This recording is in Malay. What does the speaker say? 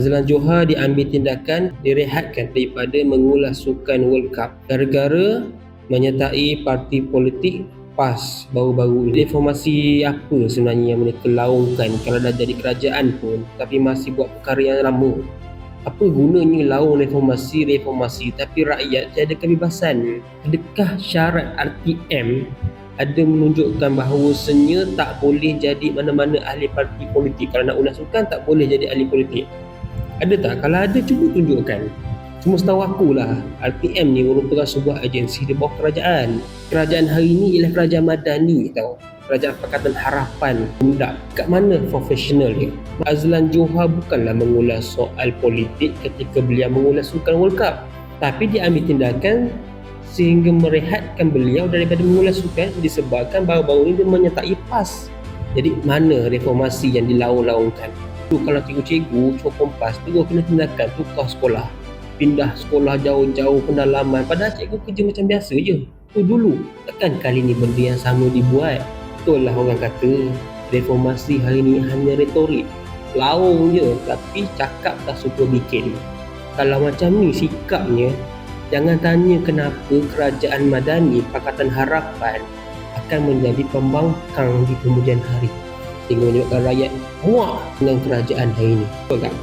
Azlan Johar diambil tindakan direhatkan daripada mengulas sukan World Cup gara-gara menyertai parti politik PAS baru-baru. Reformasi apa sebenarnya yang mereka laungkan kalau dah jadi kerajaan pun tapi masih buat perkara yang lama? Apa gunanya laung reformasi tapi rakyat tiada kebebasan? Adakah syarat RTM ada menunjukkan bahawasanya tak boleh jadi mana-mana ahli parti politik? Kalau nak ulas sukan tak boleh jadi ahli politik. Ada tak? Kalau ada, cuba tunjukkan. Cuma setahu akulah, RTM ni merupakan sebuah agensi di bawah kerajaan. Kerajaan hari ni ialah kerajaan madani tau. Kerajaan Pakatan Harapan Muda. Kat mana profesional dia? Azlan Johar bukanlah mengulas soal politik ketika beliau mengulas sukan World Cup. Tapi dia ambil tindakan sehingga merehatkan beliau daripada mengulas sukan disebabkan baru-baru ini dia menyertai PAS. Jadi mana reformasi yang dilaung-laungkan? Kalau cikgu-cikgu sokong PAS, cikgu kena tindakan tukar sekolah, pindah sekolah jauh-jauh pendalaman, padahal cikgu kerja macam biasa je. Tu dulu, takkan kali ni benda yang sama dibuat? Betul lah orang kata reformasi hari ni hanya retorik, laung je tapi cakap tak suka bikin. Kalau macam ni sikapnya, jangan tanya kenapa kerajaan madani Pakatan Harapan akan menjadi pembangkang di kemudian hari, sehingga menyebabkan rakyat muak dengan kerajaan hari ini. Betul tak?